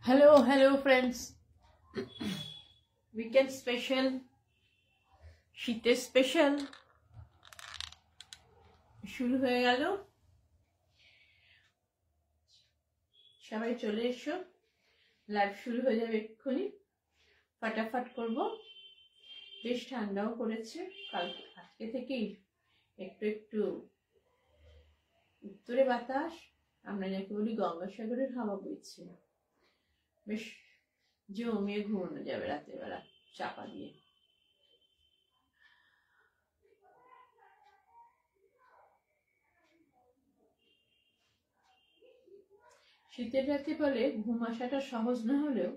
Hello friends. Weekend special, শীতের special শুরু হয়ে গেল। সবাই চলে এসো, লাইভ শুরু হয়ে যাবে এক্ষুনি। ফাটাফাট করব। বেশ ঠান্ডাও পড়েছে, আজকে থেকেই একটু একটু উত্তরে বাতাস, আমরা যাকে বলি গঙ্গাসাগরের হাওয়া বইছে। বেশ জমিয়ে ঘুমানো যাবে রাতের বেলা চাপা দিয়ে। শীতের রাতে বলে ঘুম আসাটা সহজ না হলেও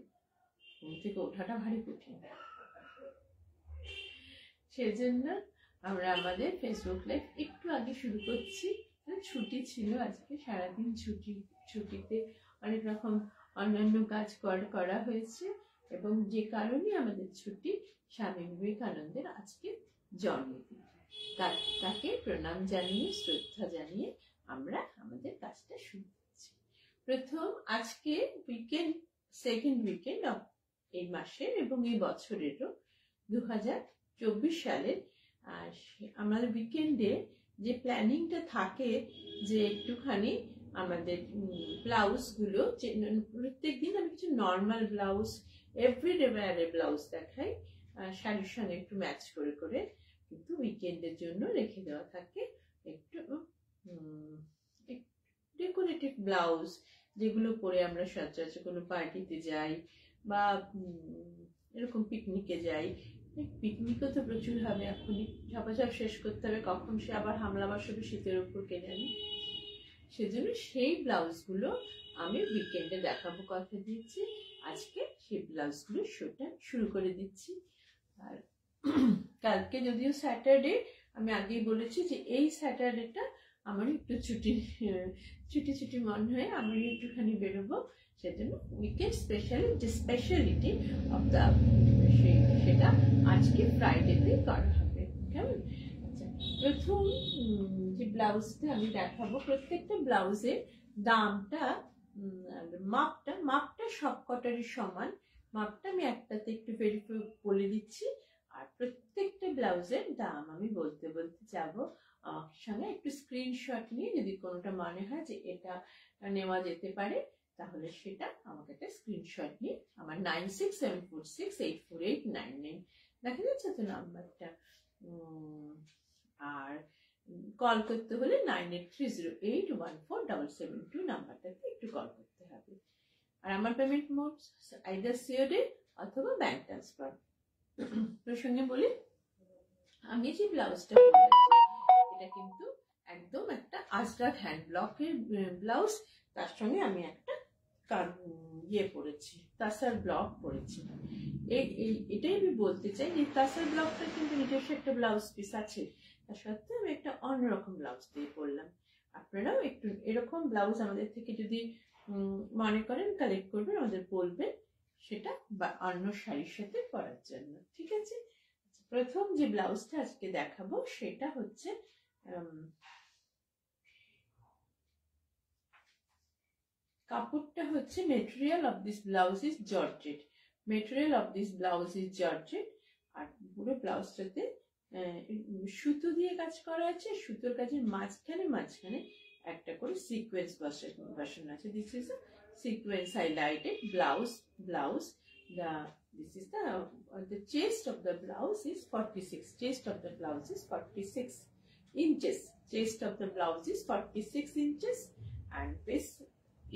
ঘুম থেকে ওঠাটা ভারী কঠিন। সেজন্য আমরা আমাদের ফেসবুক লাইভ একটু আগে শুরু করছি। ছুটি ছিল আজকে, সারাদিন ছুটিতে অনেক রকম অন্যান্য কাজ করা হয়েছে এবং যে কারণে আমাদের ছুটি, স্বামী বিবেকানন্দের আজকে জন্মদিন। তাকে প্রণাম জানিয়ে, শ্রদ্ধা জানিয়ে আমরা আমাদের কাজটা শুরু করছি। প্রথম আজকে উইকেন্ড, সেকেন্ড উইকেন্ড অফ এই মাসের এবং এই বছরেরও 2024 সালের। আর আমাদের উইকেন্ডে যে প্ল্যানিংটা থাকে, যে একটুখানি আমাদের ব্লাউজগুলো, প্রত্যেকদিন আমি কিছু নর্মাল ব্লাউজ, এভরিডে ওয়্যারের ব্লাউজ দেখাই শাড়ির সঙ্গে একটু ম্যাচ করে করে, কিন্তু উইকেন্ডের জন্য রেখে দেওয়া থাকে একটু ডেকোরেটিভ ব্লাউজ, যেগুলো পরে আমরা সচরাচর কোনো পার্টিতে যাই বা এরকম পিকনিকে যাই। পিকনিকও তো প্রচুর হবে, এখনই ঝপাঝপ শেষ করতে হবে, কখন সে আবার হামলা বসাবে শীতের উপর কে জানি। সেজন্য সেই ব্লাউজগুলো আমি উইকেন্ডে দেখাবো কথা দিয়েছি। আজকে সেই ব্লাউজগুলো শোটা শুরু করে দিচ্ছি। আর কালকে যদিও স্যাটারডে, আমি আগেই বলেছি যে এই স্যাটারডেটা আমার একটু ছুটি মনে হয়, আমি একটুখানি বেরোবো। সেজন্য উইকেন্ড যে স্পেশালিটি অফ দ্য সেটা আজকে ফ্রাইডেতে করা হবে। কেমন? আচ্ছা, প্রথম যে ব্লাউজটা আমি দেখাবো, প্রত্যেকটা ব্লাউজের দামটা, মাপটা সবকটারই সমান। মাপটা আমি একটাতে একটু ভেরিফাই বলে দিচ্ছি, আর প্রত্যেকটা ব্লাউজের দাম আমি বলতে যাব। সঙ্গে একটু স্ক্রিনশট নিয়ে যদি কোনোটা মনে হয় যে এটা নেওয়া যেতে পারে, তাহলে সেটা আমাকে একটা স্ক্রিনশট নিয়ে আমার 9674684899 দেখা যাচ্ছে তো নাম্বারটা। আর কল করতে হলে 9830814772 নাম্বারটাতে একটু কল করতে হবে। আর আমার পেমেন্ট মোড আইদার সিওডি অথবা ব্যাংক ট্রান্সফার। প্রসঙ্গে বলি, আমি যে ব্লাউজটা পরে আছি এটা কিন্তু একদম একটা আজরাক হ্যান্ড ব্লকের ব্লাউজ, তার সঙ্গে আমি একটা পরেছি, তাসার ব্লক পরেছি। এটাই আমি বলতে চাই যে তাসার ব্লকটা কিন্তু নিজস্ব একটা ব্লাউজ পিস আছে, তার সত্ত্বেও আমি একটা অন্যরকম ব্লাউজ দিয়ে পরলাম। আপনারাও একটু এরকম ব্লাউজ আমাদের থেকে যদি মনে করেন কালেক্ট করবেন, আমাদের বলবেন সেটা বা অন্য শাড়ির সাথে পরার জন্য, ঠিক আছে? প্রথম যে ব্লাউজটা আজকে দেখাবো সেটা হচ্ছে কাপড়টা হচ্ছে material of this blouse is georgette. আর পুরো ব্লাউজটাতে সুতো দিয়ে কাজ করা আছে। সুতোর কাজের মাঝখানে একটা করে সিকোয়েন্স বসানো আছে। This is a sequence highlighted blouse. This is the chest of the blouse is 46. Chest of the blouse is 46 inches. Chest of the blouse is 46 inches and waist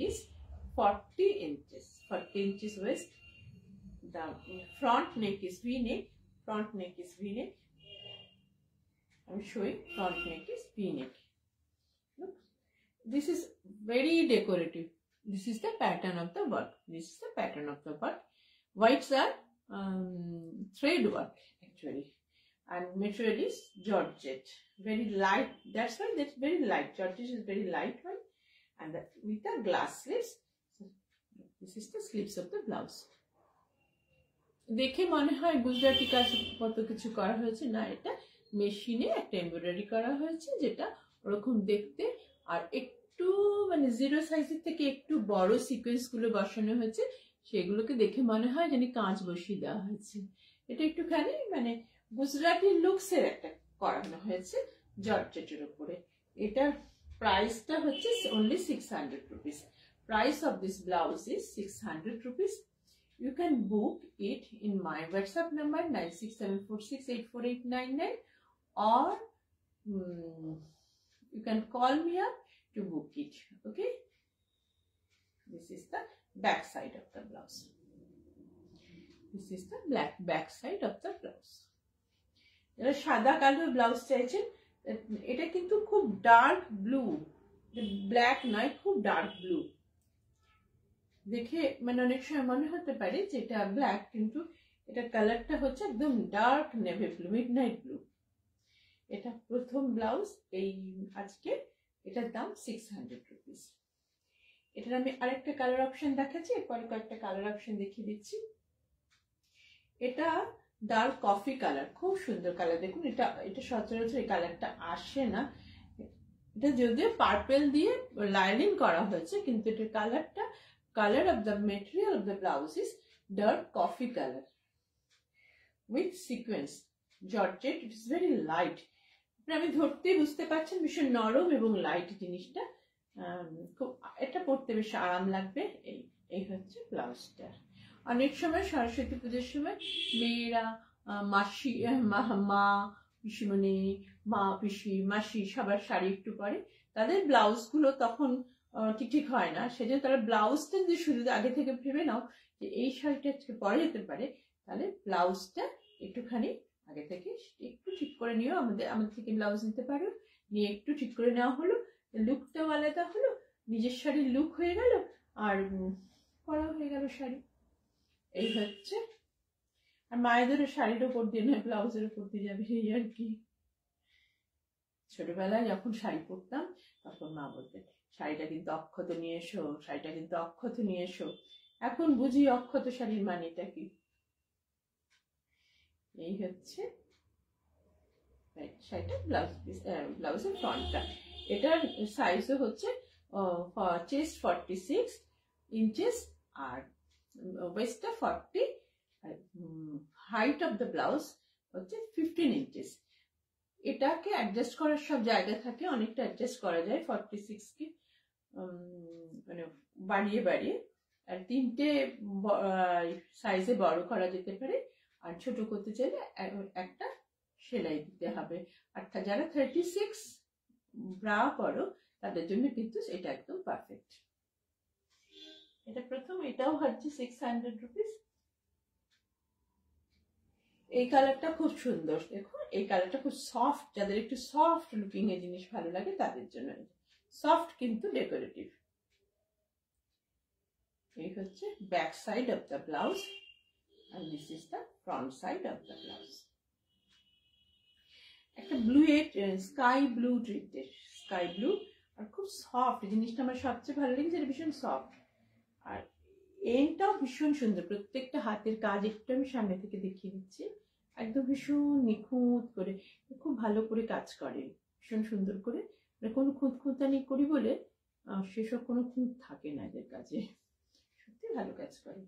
is 40 inches. 40 inches waist. The front neck is V-neck. I'm showing front neck is V-neck. Look, this is very decorative. This is the pattern of the work. Whites are thread work actually, and material is georgette, very light. That's why that's very light. Georgette is very light one, and with the glass sleeves. So this is the sleeves of the blouse. দেখে মনে হয় গুজরাটি কাজ কত কিছু করা হয়েছে, না, এটা মেশিনে একটা এমব্রয়ডারি করা হয়েছে, যেটা ওরকম দেখতে। আর একটু মানে জিরো সাইজের থেকে একটু বড় সিকোয়েন্স গুলো বসানো হয়েছে, সেগুলোকে দেখে মনে হয় যেন কাঁচ বসিয়ে দেওয়া হয়েছে। এটা একটুখানি মানে গুজরাটি লুকসের একটা করানো হয়েছে জর্জেটের উপরে। এটার প্রাইসটা হচ্ছে only 600 rupees. Price of this blouse is 600 rupees. You can book it in my WhatsApp number 9674684899 or you can call me up to book it. Okay, this is the back side of the blouse. This is the back side of the blouse. যারা সাদা কালো blouse চাইছেন, এটা কিন্তু খুব dark blue, black নয়, খুব dark blue. দেখে মানে অনেক সময় মনে হতে পারে যে এটা ব্ল্যাক, কিন্তু এটা কালারটা হচ্ছে একদম dark navy blue, midnight blue. এটা প্রথম ব্লাউজ। এই আজকে এটার দাম 600 rupees. এটার আমি আরেকটা কালার অপশন দেখাচ্ছি, এরপরে কয়েকটা কালার অপশন দেখিয়ে দিচ্ছি। এটা ডার্ক কফি কালার, খুব সুন্দর কালার। দেখুন এটা সচরাচর এই কালারটা আসে না। এটা যদিও পার্পল দিয়ে লাইনিং করা হয়েছে, কিন্তু এটার কালারটা, colour of the material of the blouse is dark coffee colour with sequence georgette. It is very light. আপনি ধরতেই বুঝতে পারছেন ভীষণ নরম এবং লাইট জিনিসটা। খুব এটা পরতে বেশ আরাম লাগবে। এই হচ্ছে ব্লাউজটা। অনেক সময় সরস্বতী পুজোর সময় মেয়েরা মাসি, মা পিসিমণি, মা পিসি, মাসি সবার শাড়ি একটু পরে, তাদের ব্লাউজগুলো তখন ঠিক হয় না। সেজন্য তারা ব্লাউজটা যদি শুরু আগে থেকে ভেবে নাও যে এই শাড়িটা আজকে পরা যেতে পারে, তাহলে ব্লাউজটা একটুখানি আগে থেকে একটু ঠিক করে নিও। আমাদের থেকে ব্লাউজ নিতে পারো, নিয়ে একটু ঠিক করে নেওয়া হলো, লুকটাও আলাদা হলো, নিজের শাড়ির লুক হয়ে গেল, আর পরা হয়ে গেল শাড়ি। এই হচ্ছে। আর মায়েদেরও শাড়ির উপর দিয়ে নয়, ব্লাউজের উপর দিয়ে যাবে, এই আর কি। ছোটবেলায় যখন শাড়ি পরতাম তখন মা বলতেন শাড়িটা কিন্তু অক্ষত নিয়ে এসো, শাড়িটা কিন্তু অক্ষত নিয়ে এসো। এখন বুঝি অক্ষত শাড়ির মানেটা কি। এই হচ্ছে শাড়িটা, ব্লাউজের ফ্রন্টটা। এটার সাইজও হচ্ছে চেস্ট 46 inches আর ওয়েস্টটা 40, আর হাইট অফ দ্য ব্লাউজ হচ্ছে 15 inches। এটাকে অ্যাডজাস্ট করার সব জায়গা থাকে, অনেকটা অ্যাডজাস্ট করা যায় 46 কে মানে বাড়িয়ে, আর 3টে সাইজে বড় করা যেতে পারে, আর ছোট করতে চাইলে একটা সেলাই দিতে হবে। আর যারা 36 ব্রা করো তাদের জন্য কিন্তু এটা একদম পারফেক্ট। এটা প্রথম, এটাও হচ্ছে 600 rupees। এই কালারটা খুব সুন্দর। দেখো এই কালারটা খুব সফট, যাদের একটু সফট লুকিং এর জিনিস ভালো লাগে তাদের জন্য। সফট কিন্তু ডেকোরেটিভ। এই হচ্ছে back side of the blouse, and this is the front side of the blouse. একটা ব্লু, স্কাই ব্লু ট্রিটের, স্কাই ব্লু, আর খুব সফট জিনিসটা আমার সবচেয়ে ভালো লেগেছে। এটা ভীষণ সফট, আর এনটাও ভীষণ সুন্দর। প্রত্যেকটা হাতের কাজ একটু আমি সামনে থেকে দেখিয়ে দিচ্ছি, একদম ভীষণ নিখুঁত করে, খুব ভালো করে কাজ করে, ভীষণ সুন্দর করে। মানে কোনো খুঁতখুঁতানি করি বলে সেসব কোনো খুঁত থাকে না এদের কাজে, সত্যি ভালো কাজ করে।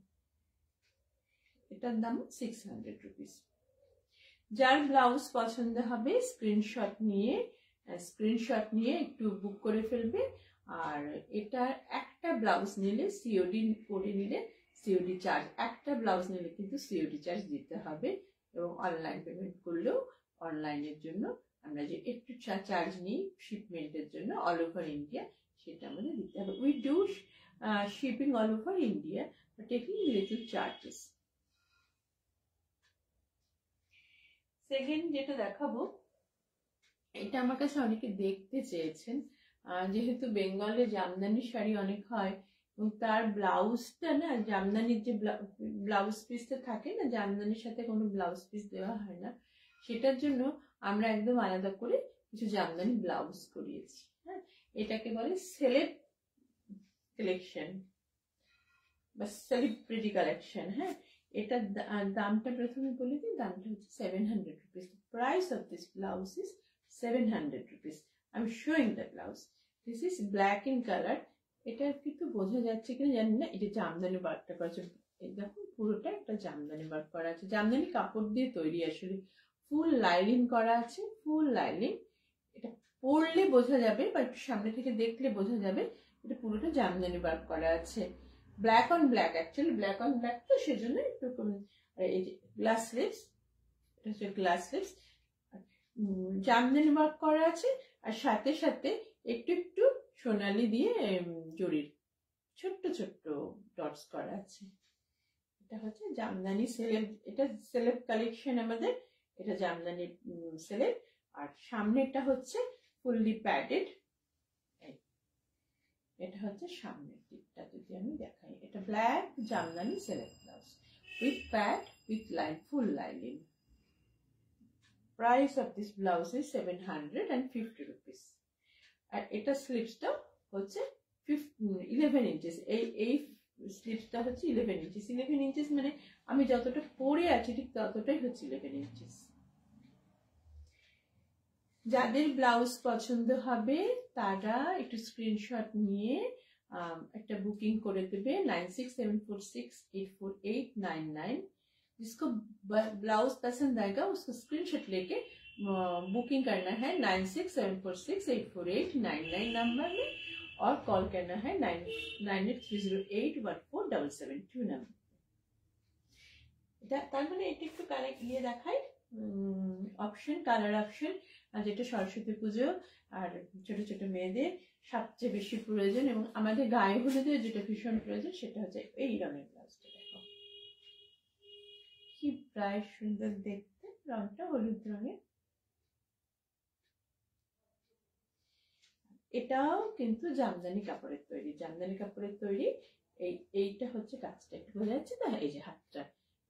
এটার দাম 600 rupees। যার ব্লাউজ পছন্দ হবে স্ক্রিনশট নিয়ে একটু বুক করে ফেলবে। আর এটা একটা ব্লাউজ নিলে সিওডি করে নিলে সিওডি চার্জ, একটা ব্লাউজ নিলে কিন্তু সিওডি চার্জ দিতে হবে, এবং অনলাইন পেমেন্ট করলেও অনলাইনের জন্য আমরা যে একটু চার্জ নিই শিপমেন্টের জন্য অল ওভার ইন্ডিয়া, সেটা আমাদের দিতে হবে। We do shipping all over India but taking little charges. Second যেটা দেখাবো, এটা আমার কাছে অনেকে দেখতে চেয়েছেন। যেহেতু বেঙ্গলে জামদানি শাড়ি অনেক হয়, এবং তার ব্লাউজটা না, জামদানির যে ব্লাউজ পিসটা থাকে না, জামদানির সাথে কোনো ব্লাউজ পিস দেওয়া হয় না, সেটার জন্য আমরা একদম আলাদা করে কিছু জামদানি ব্লাউজ করিয়েছি। হ্যাঁ, এটাকে বলে সেলেব কালেকশন বা সেলিব্রিটি কালেকশন। হ্যাঁ, এটার দামটা প্রথমে বলে দিই, দামটা হচ্ছে 700 rupees। Price of this blouse is 700 rupees. I'm showing the blouse. This is black in color. এটা কিন্তু বোঝা যাচ্ছে কিনা জানি না, এটা জামদানি বাটটা করেছে, এই দেখুন পুরোটা একটা জামদানি ওয়ার্ক করা আছে, জামদানি কাপড় দিয়ে তৈরি, আসলে ফুল লাইনিং করা আছে, ফুল লাইনিং। এটা পরলে বোঝা যাবে বা একটু সামনে থেকে দেখলে বোঝা যাবে এটা পুরোটা জামদানি ওয়ার্ক করা আছে। Black on black, actually black on black তো সেজন্য একটু এই যে গ্লাস স্লিভস, এটা হচ্ছে গ্লাস স্লিভস, জামদানি ওয়ার্ক করা আছে। আর সাথে সাথে একটু একটু সোনালি দিয়ে জরির ছোট্ট ছোট্ট ডটস করা আছে। এটা হচ্ছে জামদানি সেলেব, এটা সেলেব কালেকশন আমাদের, এটা জামদানি সেলেব। আর সামনেটা হচ্ছে ফুললি প্যাডেড, এটা হচ্ছে সামনের দিকটা যদি আমি দেখাই, এটা black Jamdani celeb blouse with pad with line, full lining. Price of this blouse is 750 rupees. আর এটা স্লিভসটা হচ্ছে 11 ইঞ্চিস, এই স্লিভসটা হচ্ছে 11 ইঞ্চিস। 11 ইঞ্চিস মানে আমি যতটা পরে আছি ঠিক ততটাই হচ্ছে 11 ইঞ্চিস। যাদের ব্লাউজ পছন্দ হবে তারা একটু স্ক্রিনশট নিয়ে একটা बुकिंग করে देवे 9674684899। जिसको ब्लाउज पसंद आएगा उसको स्क्रीनशॉट लेके बुकिंग करना है 9674684899 नंबर में, और कॉल करना है 9830814772 नंबर। তার মানে এটা একটু কানেক্ট দিয়ে দেখাই অপশন, কালার অপশন, যেটা সরস্বতী পুজো আর ছোট ছোট মেয়েদের সবচেয়ে বেশি প্রয়োজন, এবং আমাদের গায়ে হলুদে যেটা ভীষণ প্রয়োজন সেটা হচ্ছে এই রঙের ব্লাউজটা। দেখো কি প্রায় সুন্দর দেখতে, রংটা হলুদ রঙের। এটাও কিন্তু জামদানি কাপড়ের তৈরি, জামদানি কাপড়ের তৈরি। এইটা হচ্ছে কাজটা একটু বোঝা যাচ্ছে না, এই যে হাতটা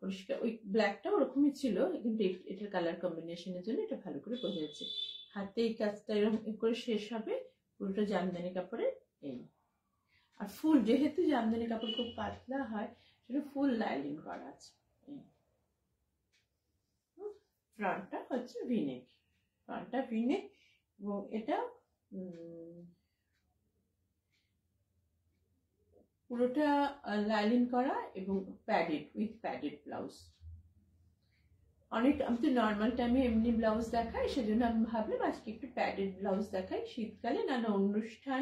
পরিষ্কার, ওই ব্ল্যাকটা ওরকমই ছিল কিন্তু এটার কালার কম্বিনেশনের জন্য এটা ভালো করে বোঝা যাচ্ছে। হাতে এই কাজটা এরকম করে শেষ হবে, পুরোটা জামদানি কাপড়ের। এই আর ফুল, যেহেতু জামদানি কাপড় খুব পাতলা হয় সেটা ফুল লাইনিং করা আছে। ফ্রন্টটা হচ্ছে ভিনেক, ফ্রন্টটা ভিনেক, এবং এটা পুরোটা লাইনিং করা এবং প্যাডেড উইথ প্যাডেড ব্লাউজ। অনেক আমি তো নর্মাল টাইমে এমনি ব্লাউজ দেখাই, সেজন্য আমি ভাবলাম আজকে একটু প্যাডেড ব্লাউজ দেখাই। শীতকালে নানা অনুষ্ঠান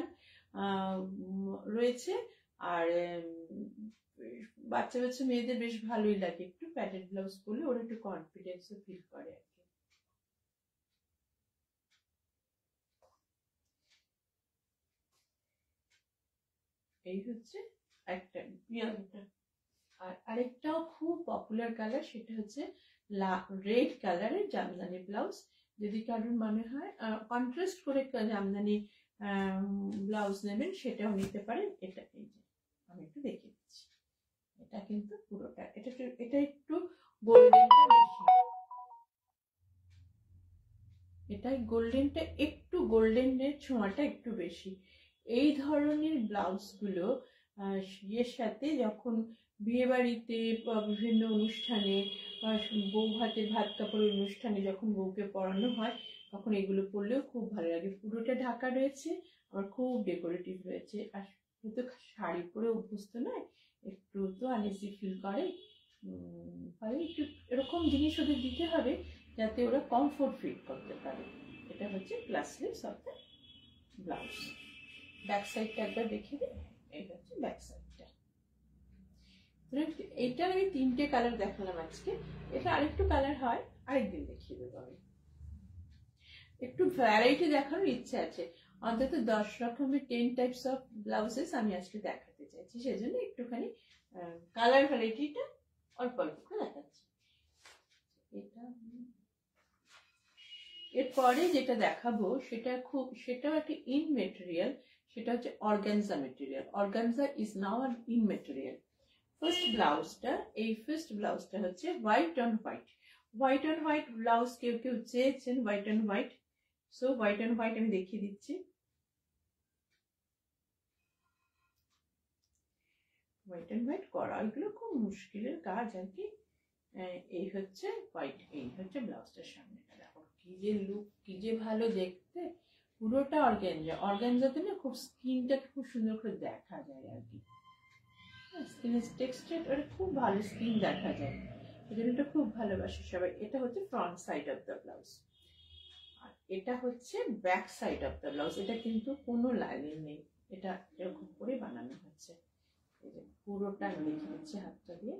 রয়েছে, আর বাচ্চা বাচ্চা মেয়েদের বেশ ভালোই লাগে একটু প্যাডেড ব্লাউজ পরলে, ওরা একটু কনফিডেন্সও ফিল করে আর কি। এই হচ্ছে একটা পিয়ানোটা। আর আরেকটাও খুব পপুলার কালার, সেটা হচ্ছে রেড কালারের জামদানি ব্লাউজ। যদি কারোর মনে হয় কন্ট্রাস্ট করে জামদানি ব্লাউজ নেবেন সেটাও নিতে পারেন। এটা এই যে আমি একটু দেখিয়ে দিচ্ছি, এটা কিন্তু পুরোটা এটা একটু গোল্ডেনটা বেশি, এটাই গোল্ডেনটা একটু গোল্ডেনের ছোঁয়াটা একটু বেশি। এই ধরনের ব্লাউজগুলো এর সাথে যখন বিয়ে বাড়িতে বা বিভিন্ন অনুষ্ঠানে বা বউ ভাতের ভাত কাপড়ের অনুষ্ঠানে যখন বউকে পরানো হয় তখন এগুলো পরলেও খুব ভালো লাগে। পুরোটা ঢাকা রয়েছে, আবার খুব ডেকোরেটিভ রয়েছে। আর তো শাড়ি পরে অভ্যস্ত নয়, একটু তো আনইজি ফিল করে, ফলে একটু এরকম জিনিস ওদের দিতে হবে যাতে ওরা কমফোর্ট ফিল করতে পারে। এটা হচ্ছে glass sleeves of the blouse. Back সাইডটা একবার দেখিয়ে দিই, এই হচ্ছে ব্যাক সাইডটা। এইটার আমি 3টে কালার দেখালাম আজকে, এটা আরেকটু কালার হয় আরেকদিন দেখিয়ে দেবো। আমি একটু ভ্যারাইটি দেখানোর ইচ্ছে আছে, অন্তত 10 রকমের 10 টাইপস অফ ব্লাউজেস আমি আজকে দেখাতে চাইছি, সেজন্য একটুখানি কালার ভ্যারাইটিটা অল্প অল্প করে দেখাচ্ছি। এটা এরপরে যেটা দেখাবো সেটাও একটা ইন মেটেরিয়াল, সেটা হচ্ছে organza material. Organza is now an in material. First ব্লাউজটা হচ্ছে white on white. White on white blouse কেউ কেউ চেয়েছেন, white on white. So white on white আমি দেখিয়ে দিচ্ছি। হোয়াইট অন হোয়াইট করা এগুলো খুব মুশকিলের কাজ আর কি। এই হচ্ছে হোয়াইট, এই হচ্ছে ব্লাউজটার সামনেটা। দেখো কি যে লুক, কি যে ভালো দেখতে। পুরোটা অর্গানজা, অর্গানজাতে না খুব স্কিনটাকে খুব সুন্দর করে দেখা যায় আর কি। স্কিনের টেক্সচার ওটা খুব ভালো, স্কিন দেখা যায়, এই জন্য এটা খুব ভালোবাসে সবাই। এটা হচ্ছে front side of the blouse, আর এটা হচ্ছে back side of the blouse. এটা কিন্তু কোনো লাইনিং নেই, এটা এরকম করে বানানো হচ্ছে। এই যে পুরোটা দেখে নিচ্ছে হাতটা দিয়ে,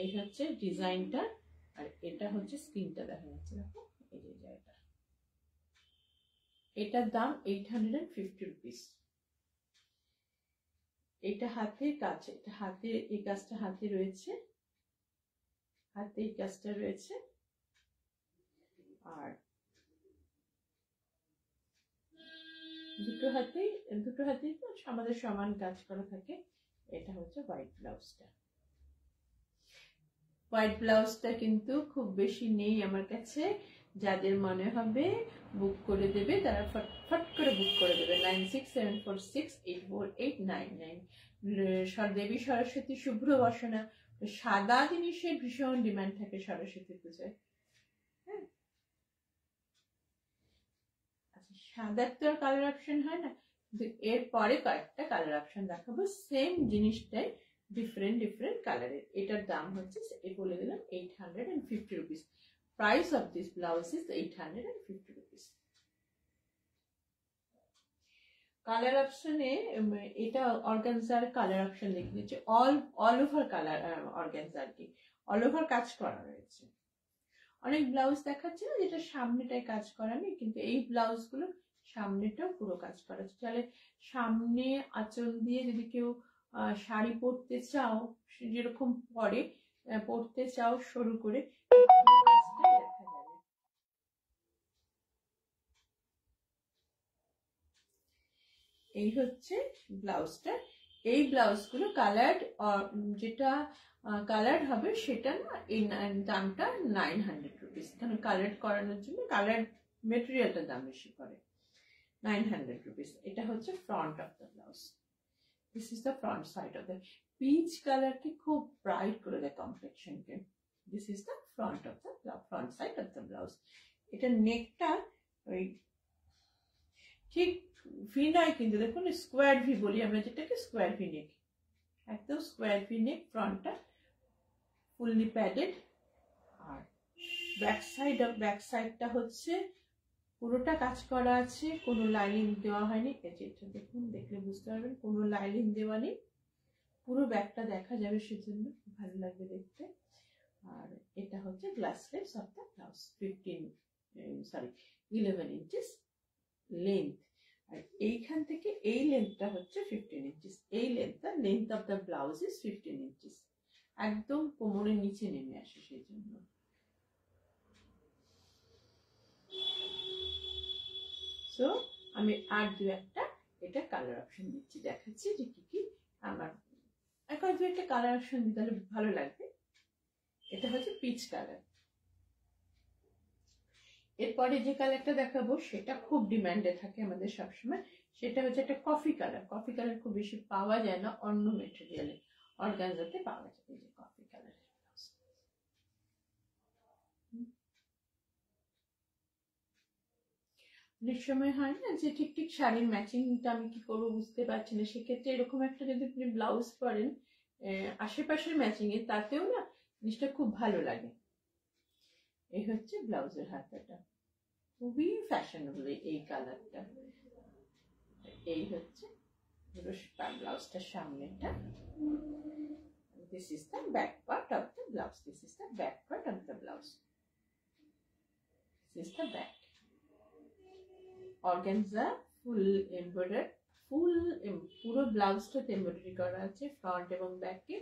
এই হচ্ছে ডিজাইনটা, আর এটা হচ্ছে স্ক্রিনটা দেখা যাচ্ছে, দেখো এই যে জায়গাটা। এটার দাম 850 রুপিস। এটা হাতের কাজ, এটা হাতে, এই কাজটা হাতে রয়েছে, হাতে এই কাজটা রয়েছে, আর দুটো হাতেই তো আমাদের সমান কাজ করা থাকে। এটা হচ্ছে হোয়াইট ব্লাউজটা। হোয়াইট ব্লাউজটা কিন্তু খুব বেশি নেই আমার কাছে, যাদের মনে হবে বুক করে দেবে তারা ফটফট করে বুক করে দেবে। 9674684899। দেবী সরস্বতী শুভ্র বসনা, সাদা জিনিসের ভীষণ ডিমান্ড থাকে সরস্বতী পূজায়। হ্যাঁ, আচ্ছা, সাদার তো আর কালার অপশন হয় না, কিন্তু এরপরে কয়েকটা কালার অপশন দেখাবো সেম জিনিসটাই ডিফারেন্ট কালারের। এটার দাম হচ্ছে বলে দিলাম 850 rupees. Price of this blouse is 850 rupees. Colour অপশনে এটা অর্গানজার কালার অপশন লিখে দিচ্ছে, অল ওভার কালার অর্গানজার, কি অল ওভার কাজ করা রয়েছে। অনেক ব্লাউজ দেখাচ্ছে না যেটা সামনেটায় কাজ করা নেই, কিন্তু এই ব্লাউজ গুলো সামনেটাও পুরো কাজ করা আছে। তাহলে সামনে আঁচল দিয়ে যদি কেউ শাড়ি পরতে চাও, যেরকম পরতে চাও শুরু করে, কাজটাই দেখা যাবে। এই হচ্ছে ব্লাউজটা। এই ব্লাউজগুলো কালার, যেটা কালার হবে সেটা না, এই দামটা 900 রুপিস, কারণ কালার করানোর জন্য কালার মেটেরিয়ালটার দাম বেশি পড়ে, 900 রুপিস। এটা হচ্ছে front of the blouse, this is the front side of the, peach কালারকে খুব ব্রাইট করে দেয় কমপ্লেক্সনকে। This is the front of the front side of the blouse. এটা নেকটা ওই ঠিক ভি নয়, কিন্তু দেখুন স্কোয়ার ভি বলি আমরা যেটাকে, স্কোয়ার ভি নেক, একদম স্কোয়ার ভি নেক, ফ্রন্টটা ফুললি প্যাডেড। আর ব্যাক সাইডটা হচ্ছে পুরোটা কাজ করা আছে, কোনো লাইনিং দেওয়া হয়নি। এটা দেখুন, দেখলে বুঝতে পারবেন কোনো লাইনিং দেওয়া নেই, পুরো ব্যাকটা দেখা যাবে, সেজন্য ভালো লাগবে দেখতে। আর এটা হচ্ছে glass sleeves of the blouse, 11 inches length. আর এইখান থেকে এই লেন্থটা হচ্ছে 15 ইঞ্চিস। এই length of the blouse is 15 inches, একদম কোমরের নিচে নেমে আসে, সেই জন্য। সো আমি আর দু একটা এটা কালার অপশন দিচ্ছি, দেখাচ্ছি যে কি কি আমার এখন দু একটা কালার অপশন দিতে ভালো লাগবে। এটা হচ্ছে পিচ কালার। এরপরে যে কালারটা দেখাবো সেটা খুব ডিমান্ডে থাকে আমাদের সবসময়, সেটা হচ্ছে একটা কফি কালার। কফি কালার খুব বেশি পাওয়া যায় না অন্য মেটেরিয়ালে, অর্গানজাতে পাওয়া যায়। এই যে কফি কালার, অনেক সময় হয় না যে ঠিক শাড়ির ম্যাচিংটা আমি কি করবো বুঝতে পারছি না, সেক্ষেত্রে এরকম একটা যদি আপনি ব্লাউজ পরেন আশেপাশের ম্যাচিং এ, তাতেও না জিনিসটা খুব ভালো লাগে। এই হচ্ছে ব্লাউজের হাতাটা, খুবই ফ্যাশনেবল এই কালারটা। এই হচ্ছে ব্লাউজটার সামনেটা। This is the back part of the blouse. This is the back part of the blouse. This is the back. Organza full embroidered, পুরো ব্লাউজটাতে এমব্রয়ডারি করা আছে, ফ্রন্ট এবং ব্যাকে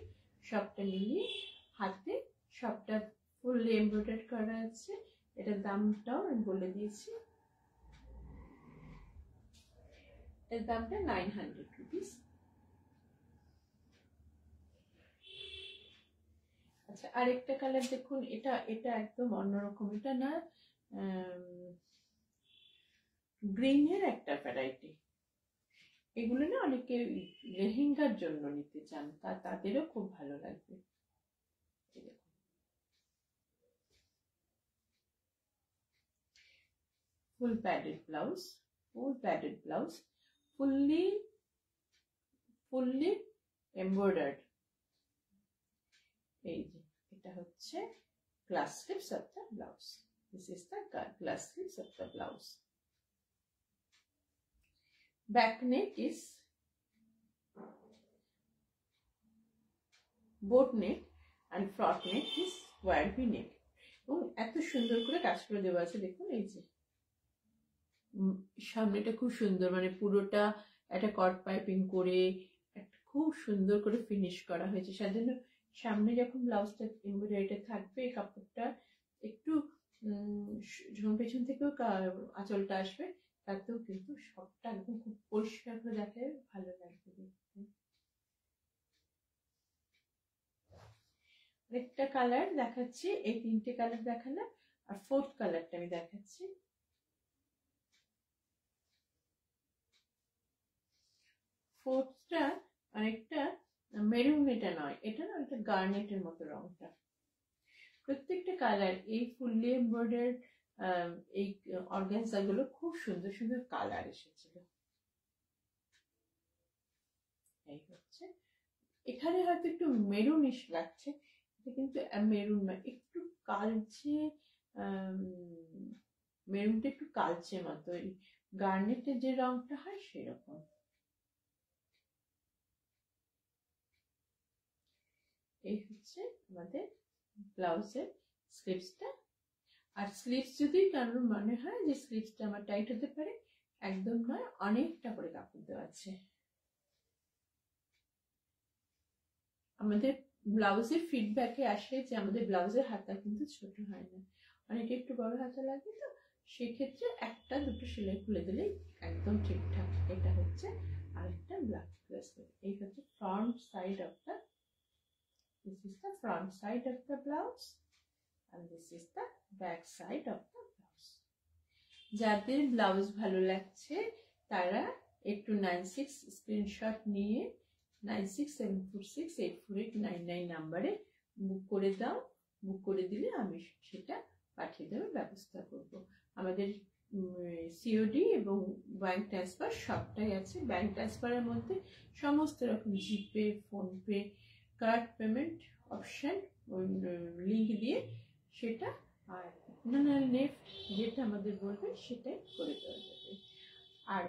সবটা মিলিয়ে, হাতে সবটা ফুল এমব্রয়ডারি করা আছে। এটার দামটাও আমি বলে দিয়েছি, এর দামটা 900 রুপিস। আচ্ছা, আরেকটা কালার দেখুন, এটা একদম অন্যরকম, এটা না গ্রিনের একটা ভ্যারাইটি। এগুলো না অনেকে লেহেঙ্গার জন্য নিতে চান, তাদেরও খুব ভালো লাগবে। ফুল প্যাডেড ব্লাউজ, ফুললি এমব্রয়ডার্ড। এই যে এটা হচ্ছে glass sleeves of the blouse. This is the glass sleeves of the blouse. Back neck is boat neck and front neck is square V neck। এবং এত সুন্দর করে কাজ করে দেওয়া আছে, দেখুন এই যে সামনেটা খুব সুন্দর, মানে পুরোটা একটা কট পাইপিং করে একটা খুব সুন্দর করে ফিনিশ করা হয়েছে। সেজন্য সামনে যখন ব্লাউজটা এমব্রয়ডারিটা থাকবে, কাপড়টা একটু যখন পেছন থেকেও আঁচলটা আসবে, তাতেও কিন্তু সবটা একদম খুব পরিষ্কার করে দেখে ভালো লাগবে দেখতে। একটা কালার দেখাচ্ছি, এই তিনটে কালার দেখালাম, আর ফোর্থ কালারটা আমি দেখাচ্ছি। ফোর্থটা অনেকটা মেরুন, এটা নয়, এটা না একটা গার্নেটের মতো রংটা। প্রত্যেকটা কালার এই ফুললি এমব্রয়ডার্ড এই অর্গানজা গুলো খুব সুন্দর সুন্দর কালার এসেছিল। এই হচ্ছে, এখানে হয়তো একটু মেরুনিশ লাগছে, এটা কিন্তু মেরুন না, একটু কালচে, মেরুনটা একটু কালচে মতো, এই গার্নেটের যে রংটা হয় সেরকম। এই হচ্ছে আমাদের ব্লাউজের স্লিভসটা। আর স্লিভস যদি কারোর মনে হয় যে স্লিভসটা আমার টাইট হতে পারে, একদম নয়, অনেকটা করে কাপড় দেওয়া আছে। আমাদের ব্লাউজের ফিডব্যাকে আসে যে আমাদের ব্লাউজের হাতা কিন্তু ছোট হয় না, অনেকে একটু বড় হাতা লাগে, তো সেক্ষেত্রে একটা দুটো সেলাই খুলে দিলেই একদম ঠিকঠাক। এটা হচ্ছে আরেকটা ব্লাউজ। এই হচ্ছে front side of the, this is the front side of the blouse and this is the back side of the blouse। যাদের ব্লাউজ ভালো লাগছে তারা একটু 96 স্ক্রিনশট নিয়ে 9674684899 নাম্বারে বুক করে দাও। বুক করে দিলে আমি সেটা পাঠিয়ে দেওয়ার ব্যবস্থা করব। আমাদের সিওডি এবং ব্যাংক ট্রান্সফার সবটাই আছে। ব্যাংক ট্রান্সফারের মধ্যে সমস্ত রকম GPay, PhonePe, card payment option link দিয়ে সেটা, আর নানা নেফট যেটা আমাদের বলবে সেটাই করে দেওয়া যাবে। আর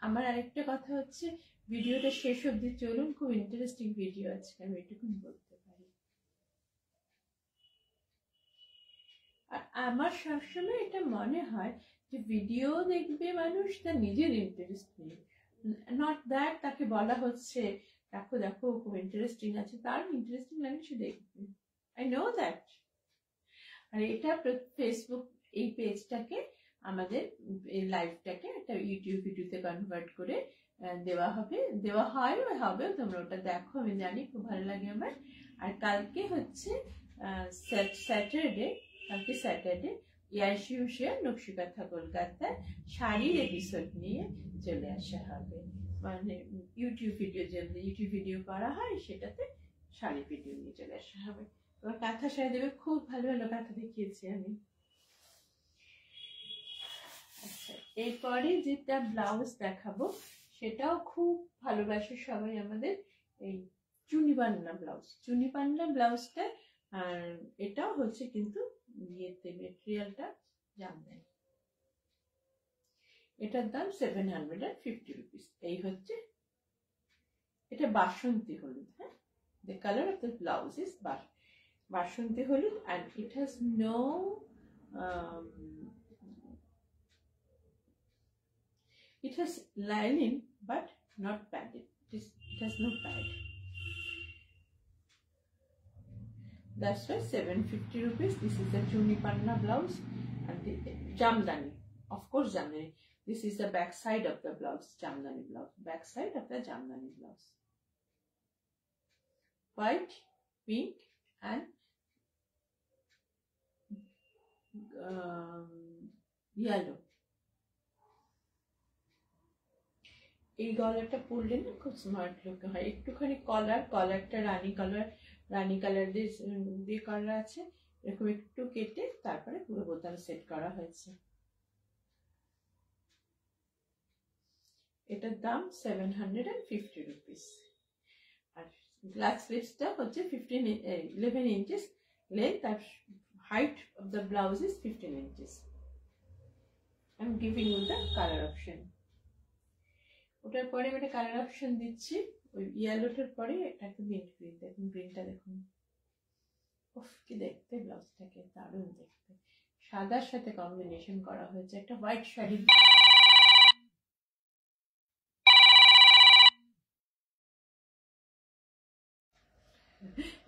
আমার আরেকটা কথা হচ্ছে, ভিডিওটা শেষ অবধি চলুন, খুব ইন্টারেস্টিং ভিডিও আছে, আমি এটুকুন বলতে পারি। আর আমার সবসময় এটা মনে হয় যে ভিডিও দেখবে মানুষ তার নিজের ইন্টারেস্ট নিয়ে, নট দ্যাট তাকে বলা হচ্ছে দেখো দেখো খুব ইন্টারেস্টিং আছে, তার ইন্টারেস্টিং লাগে সে দেখবে। I know that. আর এটা ফেসবুক এই পেজটাকে, আমাদের এই লাইভটাকে একটা ইউটিউব ভিডিওতে কনভার্ট করে দেওয়া হবে, দেওয়া হয় হবে, তোমরা ওটা দেখো, আমি জানি খুব ভালো লাগে আমার। আর কালকে হচ্ছে স্যাটারডে, কালকে স্যাটারডে ইয়াশি হুশিয়ার নকশিকাথা কলকাতার শাড়ির এপিসোড নিয়ে চলে আসা হবে। মানে ইউটিউব ভিডিও করা হয়, সেটাতে শাড়ি ভিডিও নিয়ে চলে আসা হবে। এবার কাঁথা শাড়ি দেবে, খুব ভালো ভালো কাঁথা দেখিয়েছি আমি। আচ্ছা, এরপরে যেটা ব্লাউজ দেখাবো সেটাও খুব ভালোবাসে সবাই আমাদের, এই চুনিবান্না ব্লাউজ। চুনিবান্না ব্লাউজটা, আর এটাও হচ্ছে কিন্তু ইয়েতে মেটেরিয়ালটা জামদানি। এটার দাম 750 রুপিস। এই হচ্ছে, এটা বাসন্তী হলুদ। হ্যাঁ, the color of the blouse is বাসন্তী হলুদ, and it has no it has lining but not padded. It has no pad. That's why 750 rupees. This is the chuni panna blouse and the jamdani. Of course, jamdani. This is the back side of the blouse, jamdani blouse. Back side of the jamdani blouse. White, pink, and yellow. এই গলাটা পরলে না খুব smart look হয়। একটুখানি কলারটা রানী colour দিয়ে করা আছে, এরকম একটু কেটে তারপরে পুরো বোতাম সেট করা হয়েছে। এটার দাম 750 রুপিস। আর গ্লাস স্লিভসটা হচ্ছে 11 ইঞ্চেস লেন্থ, আর height of the blouse is 15 inches. I'm giving you the color option. ওটার পরে আমি একটা কালার অপশন দিচ্ছি, ওই ইয়েলোটার পরে একটা মিন্ট গ্রিন। দেখুন গ্রিনটা দেখুন, উফ কি দেখতে, ব্লাউজটাকে দারুণ দেখতে, সাদার সাথে কম্বিনেশন করা হয়েছে, একটা হোয়াইট শাড়ি।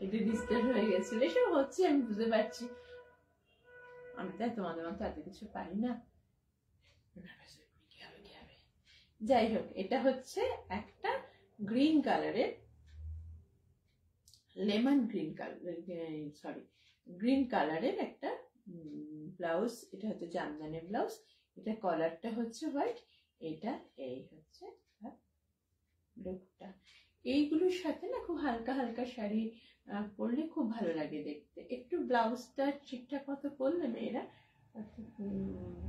এটা ডিস্টার্ব হয়ে গেছিল, এসব হচ্ছে আমি বুঝতে পারছি, আমি তাই তোমাদের মতো এত কিছু পারি না। যাই হোক, এটা হচ্ছে একটা গ্রিন কালারের, lemon green colour, sorry green কালারের একটা ব্লাউজ। এটা হচ্ছে জামদানি ব্লাউজ, এটা কলারটা হচ্ছে হোয়াইট, এটা এই হচ্ছে লুকটা। এইগুলোর সাথে না খুব হালকা হালকা শাড়ি পরলে খুব ভালো লাগে দেখতে। একটু ব্লাউজটা ঠিকঠাক মতো পরলে মেয়েরা,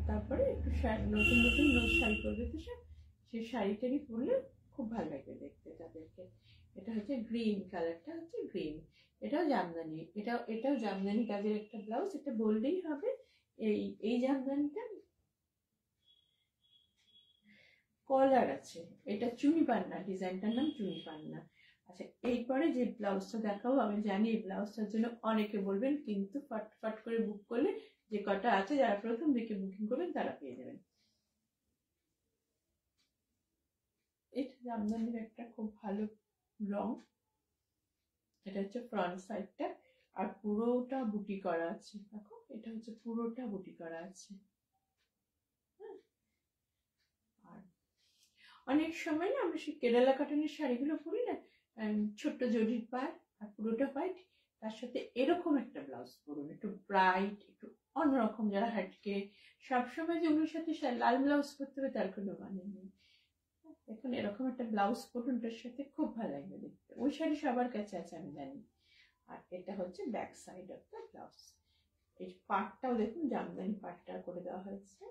তারপরে একটু নতুন নতুন শাড়ি পরবে তো সেই শাড়ি টাড়ি পরলে খুব ভালো লাগবে দেখতে তাদেরকে। এটা হচ্ছে গ্রিন কালারটা, হচ্ছে গ্রিন, এটাও জামদানি, এটাও জামদানি কাজের একটা ব্লাউজ। এটা বললেই হবে এই জামদানিটা কলার আছে, এটা চুনি পান্না, ডিজাইনটার নাম চুনি পান্না। আচ্ছা, এরপরে যে ব্লাউজটা দেখাবো, আমি জানি এই ব্লাউজটার জন্য অনেকে বলবেন, কিন্তু ফটফট করে বুক করলে যে কটা আছে, যারা প্রথম দিকে বুকিং করবেন তারা পেয়ে যাবেন। এটা জামদানির একটা খুব ভালো রং। এটা হচ্ছে ফ্রন্ট সাইডটা, আর পুরোটা বুটি করা আছে, দেখো এটা হচ্ছে পুরোটা বুটি করা আছে। আর অনেক সময় না আমরা সেই কেরালা কটনের শাড়িগুলো পরি না, ছোট্ট জরির পার আর পুরোটা হোয়াইট, তার সাথে এরকম একটা ব্লাউজ পরুন, একটু ব্রাইট, একটু অন্যরকম, যারা হাটকে সবসময় যেগুলোর সাথে লাল ব্লাউজ পরতে হবে তার কোনো মানে নেই। এখন এরকম একটা ব্লাউজ পরুন, তার সাথে খুব ভালো লাগবে দেখতে। ওই শাড়ি সবার কাছে আছে আমি জানি। আর এটা হচ্ছে back side of the blouse. এই পাটটাও দেখুন জামদানি পাটটা করে দেওয়া হয়েছে।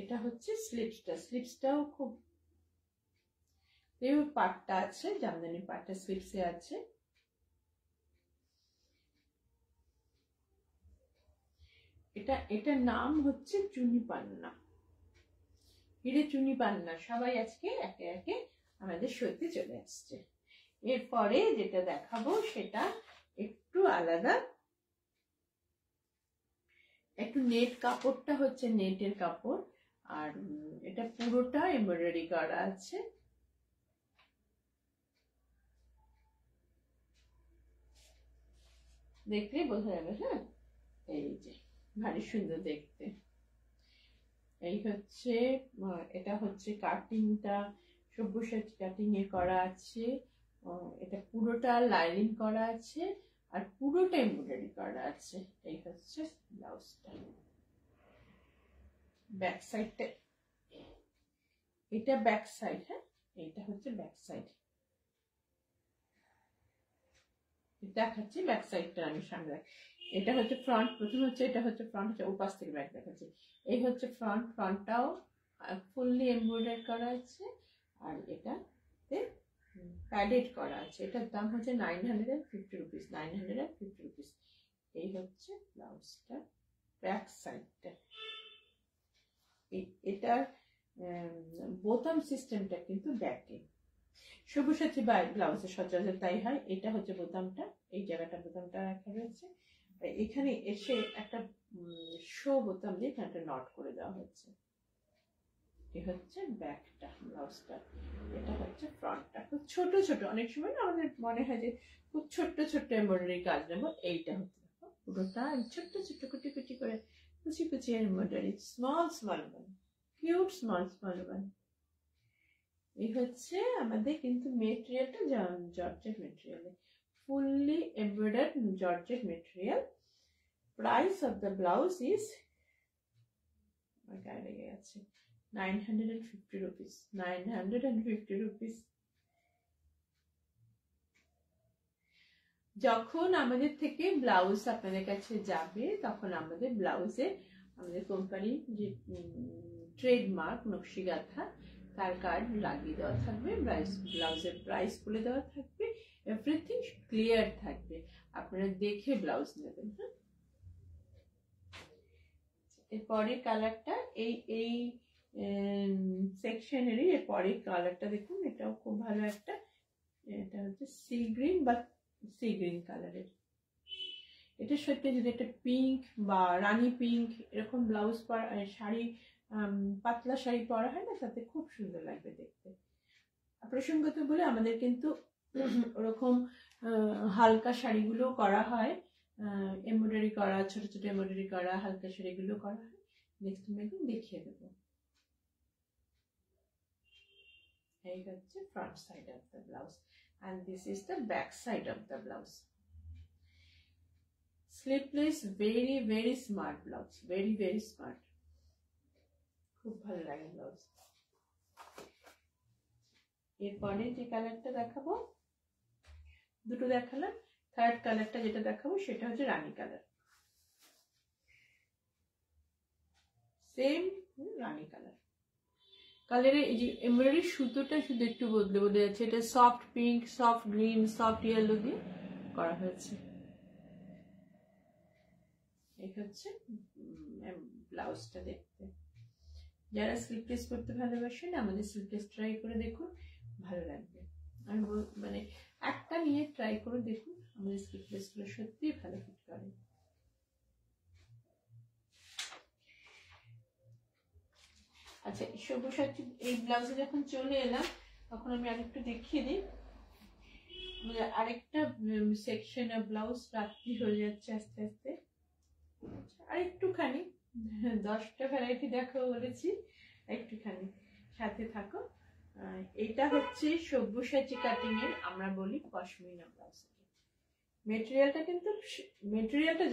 এটা হচ্ছে স্লিভসটা, স্লিভসটাও খুব পাটটা আছে, জামদানি পাটটা স্লিভসে আছে। এটার নাম হচ্ছে চুনি পান্না, হিরে চুনি পান্না। সবাই আজকে একে একে আমাদের সত্যি চলে আসছে। এরপরে যেটা দেখাবো সেটা একটু আলাদা, একটু নেট, কাপড়টা হচ্ছে নেটের কাপড়, আর এটা পুরোটা এমব্রয়ডারি করা আছে। দেখলে বোঝা যাবে। হ্যাঁ, এই যে ভারী সুন্দর দেখতে। এই হচ্ছে, এটা হচ্ছে কাটিংটা সব্যসাচী কাটিং এ করা আছে, এটা পুরোটা লাইনিং করা আছে, আর পুরোটা এমব্রয়ডারি করা আছে। এই হচ্ছে ব্লাউজটা, ব্যাক সাইডটা, এটা ব্যাক সাইড। হ্যাঁ, এইটা হচ্ছে ব্যাক সাইড, দেখাচ্ছি ব্যাক সাইডটা আমি সামনে। এটা হচ্ছে ফ্রন্ট, প্রথম হচ্ছে এটা হচ্ছে ফ্রন্ট, হচ্ছে ওপাশ থেকে ব্যাক দেখাচ্ছি। এই হচ্ছে ফ্রন্ট, ফ্রন্টটাও ফুললি এমব্রয়ডারি করা আছে, আর এটাতে প্যাডেড করা আছে। এটার দাম হচ্ছে 950 রুপিস, 950 রুপিস। এই হচ্ছে ব্লাউজটা, ব্যাক সাইডটা। এটার বোতাম সিস্টেমটা কিন্তু ব্যাকে, সব্যসাচী ব্লাউজের সচরাচর তাই হয়। এটা হচ্ছে বোতামটা, এই জায়গাটা বোতামটা রাখা রয়েছে, এখানে এসে একটা শো বোতাম দিয়ে এখানটা নট করে দেওয়া হচ্ছে। এই হচ্ছে ব্যাকটা ব্লাউজটা, এটা হচ্ছে ফ্রন্টটা। খুব ছোট ছোট, অনেক সময় না আমাদের মনে হয় যে খুব ছোট্ট ছোট্ট এমব্রয়ডারি কাজ নেবো, এইটা হচ্ছে পুরোটা ছোট্ট ছোট্ট কুটি কুটি করে কুচি কুচি embroidery, small small one, cute small small one. এই হচ্ছে আমাদের কিন্তু মেটেরিয়ালটা জর্জেট মেটেরিয়ালে, fully embroidered georgette material. Price of the blouse is, আমার গায়ে লেগে গেছে, 950 রুপিস, 950 রুপিস। যখন আমাদের থেকে ব্লাউজ আপনাদের কাছে যাবে, তখন আমাদের ব্লাউজে আমাদের কোম্পানি যে ট্রেডমার্ক নকশি গাঁথা তার কার্ড লাগিয়ে দেওয়া থাকবে, ব্লাউজের প্রাইস বলে দেওয়া থাকবে, এভরিথিং ক্লিয়ার থাকবে, আপনারা দেখে ব্লাউজ নেবেন। হ্যাঁ, এরপরে কালারটা এই সেকশনেরই এরপরে কালারটা দেখুন, এটাও খুব ভালো একটা, এটা হচ্ছে সি গ্রিন বা সি গ্রিন কালারের। এটার সাথে যদি একটা পিঙ্ক বা রানী পিঙ্ক এরকম ব্লাউজ পরা, শাড়ি, পাতলা শাড়ি পরা হয় না, তাতে খুব সুন্দর লাগবে দেখতে। প্রসঙ্গত বলে আমাদের কিন্তু ওরকম হালকা শাড়িগুলো করা হয়, এমব্রয়ডারি করা, ছোট ছোট এমব্রয়ডারি করা হালকা শাড়িগুলো করা হয়। নেক্সট আমি একদম দেখিয়ে দেবো। এই হচ্ছে front side of the blouse and this is the back side of the blouse. Sleeveless, very very smart blouse, very very smart, খুব ভালো লাগে ব্লাউজ। এরপরে যে কালারটা দেখাবো, দুটো দেখালাম, থার্ড কালারটা যেটা দেখাবো সেটা হচ্ছে রানী কালার, সেম রানী কালার। কালারে এই যে এমব্রয়ডারি সুতোটা শুধু একটু বদলে বদলে যাচ্ছে, এটা soft pink, soft green, soft yellow দিয়ে করা হয়েছে। এই হচ্ছে ব্লাউজটা দেখতে। যারা স্লিভলেস করতে ভালোবাসেন আমাদের স্লিভলেস ট্রাই করে দেখুন, ভালো লাগবে। আমি মানে একটা নিয়ে ট্রাই করে দেখুন, আমাদের স্লিভলেস গুলো সত্যি ভালো ফিট করে। আচ্ছা, সব্যসাচী এই ব্লাউজে যখন চলে এলাম তখন আমি আরেকটু দেখিয়ে দিই, আরেকটা সেকশন অফ ব্লাউজ রাত্রি হয়ে যাচ্ছে আস্তে আস্তে, আরেকটুখানি 10টা ভ্যারাইটি দেখাবো বলেছি, একটুখানি সাথে থাকো। এটা হচ্ছে সব্যসাচী কাটিং এর আমরা বলি পশমিনা ব্লাউজ। মেটেরিয়ালটা কিন্তু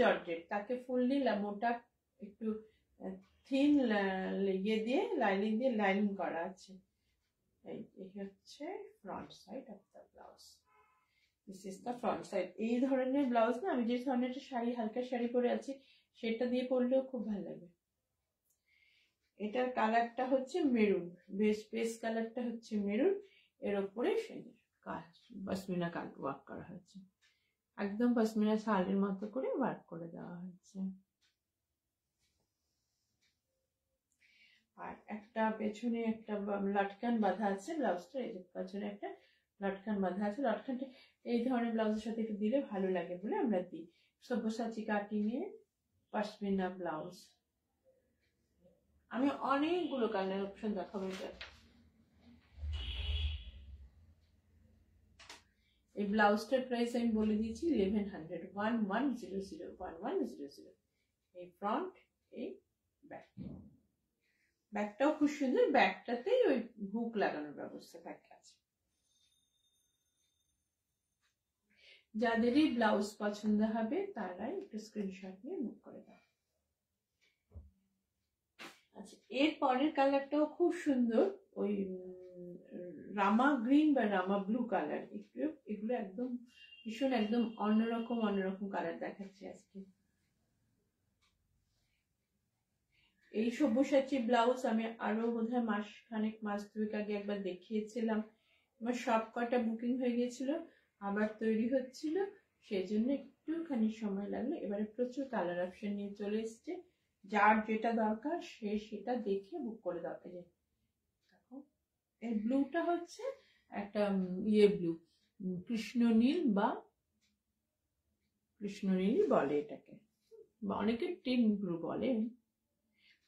জর্জেট, তাকে ফুললি মোটা একটু থিন ইয়ে দিয়ে লাইনিং দিয়ে লাইনিং করা আছে। এই হচ্ছে front side of the blouse, this is the front side. এই ধরনের ব্লাউজ না, আমি যে ধরনের শাড়ি হালকা শাড়ি পরে আছি সেটা দিয়ে পরলেও খুব ভালো লাগে। এটার কালারটা হচ্ছে মেরুন, বেস কালারটা হচ্ছে মেরুন, এর উপরে পশমিনা কাট ওয়ার্ক করা হয়েছে, একদম পশমিনা শাড়ির মতো করে ওয়ার্ক করে দেওয়া হয়েছে। আর একটা পেছনে একটা লটকান বাঁধা আছে ব্লাউজটা, এই যে পেছনে একটা লটকান বাঁধা আছে, লটকানটা এই ধরনের ব্লাউজের সাথে একটু দিলে ভালো লাগে বলে আমরা দিই। সব্যসাচী কাটিং এ পশমিনা ব্লাউজ। আমি অনেকগুলো কালার অপশন দেখাবো। এটা এই ব্লাউজটার প্রাইস আমি বলে দিয়েছি 1100, 1100, এই ফ্রন্ট, এই ব্যাক। ব্যাকটাও খুব সুন্দর, ব্যাকটাতেই ওই হুক লাগানোর ব্যবস্থা থাকে আছে। যাদেরই ব্লাউজ পছন্দ হবে তারাই একটু স্ক্রিনশট নিয়ে বুক করে দাও। আচ্ছা, এর পরের কালারটাও খুব সুন্দর, ওই রামা গ্রিন বা রামা ব্লু কালার, এগুলো একদম ভীষণ একদম অন্যরকম কালার দেখাচ্ছে আজকে। এই সব্যসাচী ব্লাউজ আমি আরো বোধহয় মাস দুয়েক আগে একবার দেখিয়েছিলাম, আমার সব কটা বুকিং হয়ে গিয়েছিল, আবার তৈরি হচ্ছিল, সেজন্য একটুখানি সময় লাগলো। এবারে প্রচুর কালার অপশন নিয়ে চলে এসছে, যার যেটা দরকার সে সেটা দেখে বুক করে দরকার। এই ব্লুটা হচ্ছে একটা ব্লু, কৃষ্ণনীল বা কৃষ্ণনীলই বলে এটাকে, বা অনেকে টিন ব্লু বলে।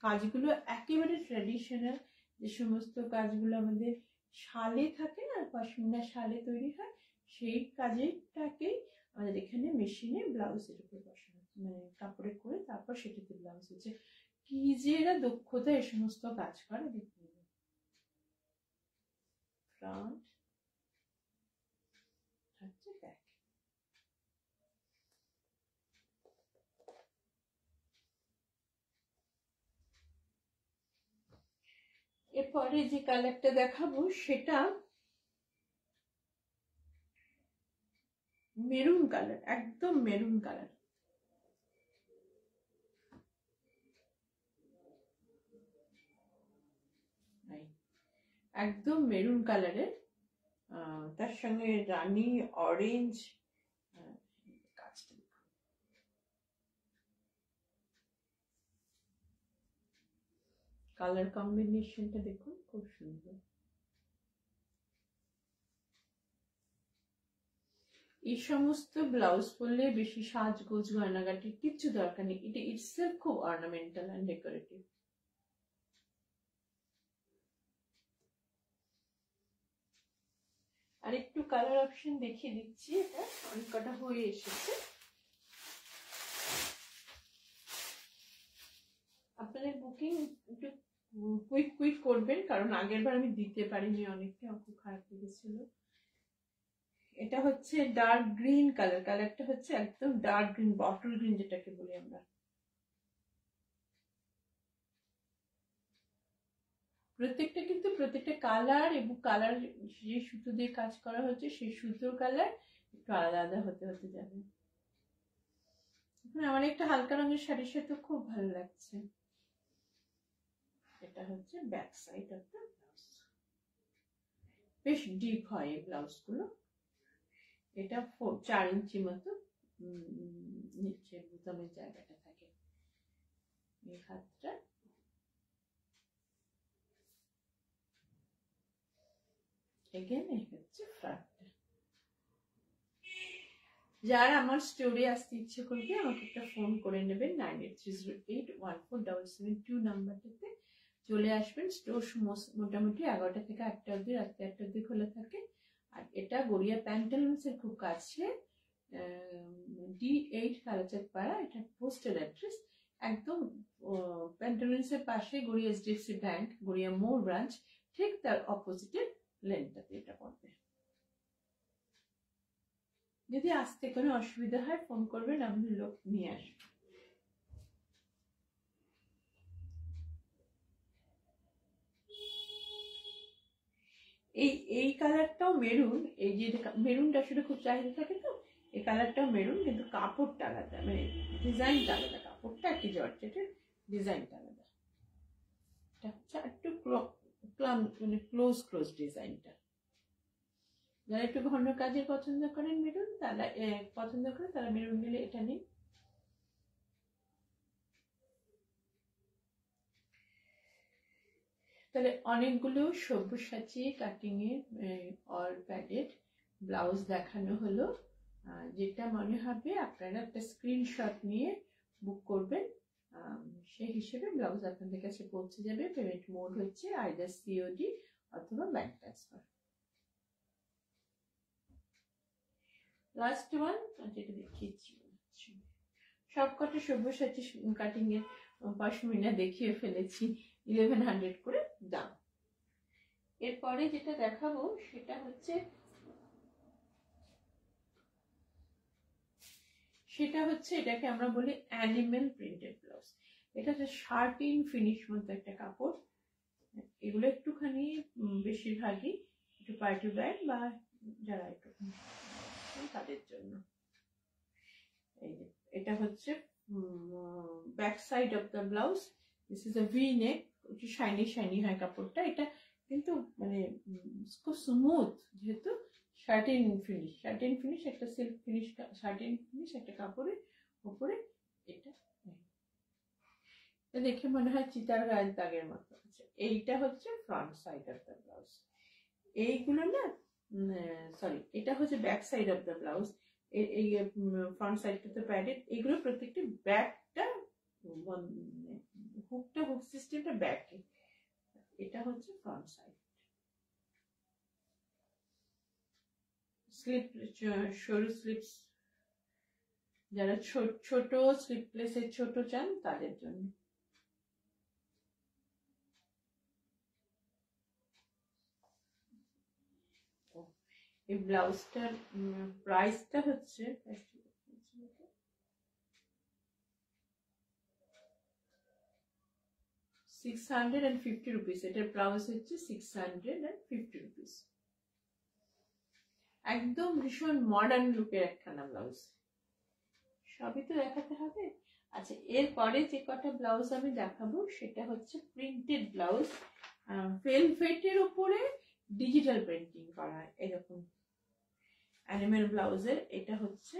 কাজগুলো একেবারে ট্র্যাডিশনাল, যে সমস্ত কাজগুলো আমাদের শালে থাকে না, পশমিনা শালে তৈরি হয়, সেই কাজটাকেই আমাদের এখানে মেশিনে ব্লাউজের উপর বসানো, মানে কাপড়ে করে তারপর সেটাতে ব্লাউজ হচ্ছে। কি যে এরা দক্ষতা এই সমস্ত কাজ করে দেখতে। ফ্রন্ট হচ্ছে ব্যাক। এরপরে যে কালারটা দেখাবো সেটা মেরুন কালার, একদম মেরুন কালার। একদম মেরুন কালারের, তার সঙ্গে রানী অরেঞ্জ কাজটা, কালার কম্বিনেশনটা দেখুন খুব সুন্দর। এই সমস্ত ব্লাউজ পরলে বেশি সাজগোজ গয়নাগাটির কিচ্ছু দরকার নেই, এটা ইটসেলফ খুব অর্নামেন্টাল এন্ড ডেকোরেটিভ। আর একটু কালার অপশন দেখিয়ে দিচ্ছি, এটা অনেক কটা হয়ে এসেছে। আপনাদের বুকিং একটু কুইক করবেন, কারণ আগের বার আমি দিতে পারিনি, অনেকটা খুব খারাপ লেগেছিল। এটা হচ্ছে ডার্ক গ্রিন কালার, কালারটা হচ্ছে একদম ডার্ক গ্রিন, বটল গ্রিন যেটাকে বলি আমরা। প্রত্যেকটা কালার এবং কালার যে সুতো দিয়ে কাজ করা হচ্ছে সেই সুতোর কালার একটু আলাদা আলাদা হতে হতে যাবে। আমার একটা হালকা রঙের শাড়ির সাথে খুব ভালো লাগছে। এটা হচ্ছে back side of the blouse, বেশ ডিপ হয় এই ব্লাউজ গুলো। এটা 4 ইঞ্চি মতো নিচে বুতামের জায়গাটা থাকে। এই হাতটা এগেন এই হচ্ছে ফ্রন্টটা। যারা আমার স্টোরে আসতে ইচ্ছে করবে আমাকে একটা ফোন করে নেবেন, 9830814772 নাম্বারটাতে চলে আসবেন। স্টোর মোটামুটি 11টা থেকে 1টা অবধি, রাত্রে 1টা অবধি খোলা থাকে। আর এটা গড়িয়া প্যান্টালুন্সের খুব কাছে, D8 কালাচাঁদ পাড়া, এটা পোস্টাল অ্যাড্রেস। একদম প্যান্টালুন্সের পাশে গড়িয়া HDFC ব্যাংক গড়িয়া মোড় ব্রাঞ্চ, ঠিক তার অপোজিটের লেনটাতে এটা পড়বে। যদি আসতে কোনো অসুবিধা হয় ফোন করবেন, আমি লোক নিয়ে আসবো। এই কালারটাও মেরুন, এই যে মেরুনটা আসলে খুব চাহিদা থাকে, তো এই কালারটাও মেরুন, কিন্তু কাপড়টা আলাদা, মানে ডিজাইনটা আলাদা। কাপড়টা একই জর্জেটের, ডিজাইনটা আলাদা। এটা হচ্ছে একটু মানে ক্লোজ ডিজাইনটা। যারা একটু ঘন কাজের পছন্দ করেন মেরুন, তারা মেরুন নিলে এটা নিন। তাহলে অনেকগুলো সব্যসাচী কাটিং এর অল প্যাডেড ব্লাউজ দেখানো হলো। যেটা মনে হবে আপনারা একটা স্ক্রিনশট নিয়ে বুক করবেন, সেই হিসেবে ব্লাউজ আপনাদের কাছে পৌঁছে যাবে। পেমেন্ট মোড হচ্ছে আইদার COD অথবা ব্যাংক ট্রান্সফার। লাস্ট ওয়ান যেটা দেখিয়েছি, সবকটা সব্যসাচী কাটিং এর পশমিনা দেখিয়ে ফেলেছি, 1100 করে দাম। এরপরে যেটা দেখাবো সেটা হচ্ছে এটাকে আমরা বলি অ্যানিমেল প্রিন্টেড ব্লাউজ। এটা হচ্ছে শার্টিন ফিনিশ মতো একটা কাপড়। এগুলো একটুখানি বেশিরভাগই একটু পার্টি ওয়্যার বা যারা একটু তাদের জন্য। এই যে এটা হচ্ছে back side of the blouse, this is a V নেক, একটু শাইনি হয় কাপড়টা। এটা কিন্তু মানে খুব স্মুথ, যেহেতু শার্টিন ফিনিশ একটা সিল্ক ফিনিশ, শার্টিন ফিনিশ একটা কাপড়ের উপরে। এটা দেখে মনে হয় চিতার গায়ের দাগের মতো আছে। এইটা হচ্ছে front side of the blouse. এইগুলো না, সরি, এটা হচ্ছে back side of the blouse. এই ফ্রন্ট সাইডটাতে প্যাডেড, এইগুলো প্রত্যেকটি ব্যাকটা হুক সিস্টেমটা ব্যাকে। এটা হচ্ছে ফ্রন্ট সাইড। স্লিপ, সরু স্লিপস, যারা ছোট স্লিপলেসের ছোট চান তাদের জন্য। এই ব্লাউজটার প্রাইসটা হচ্ছে 650 রুপিস। এটার ব্লাউজ হচ্ছে 650 রুপিস। একদম ভীষণ মডার্ন লুকের একখানা ব্লাউজ। সবই তো দেখাতে হবে, আচ্ছা, এরপরে যে কটা ব্লাউজ আমি দেখাবো সেটা হচ্ছে প্রিন্টেড ব্লাউজ, ভেলভেটের উপরে ডিজিটাল প্রিন্টিং করা হয় এরকম অ্যানিমেল ব্লাউজের। এটা হচ্ছে,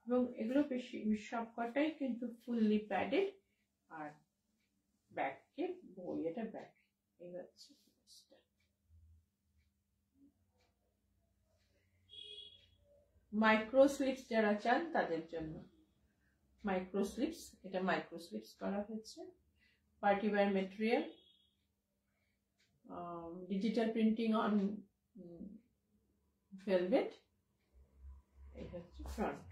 এবং এগুলো বেশি সব কটাই কিন্তু ফুললি প্যাডেড, আর ব্যাকে বই, এটা ব্যাক। এই হচ্ছে মাইক্রো স্লিপস যারা চান তাদের জন্য মাইক্রো স্লিপস, এটা মাইক্রো স্লিপস করা হয়েছে, party wear material, digital printing on velvet. এই হচ্ছে ফ্রন্ট,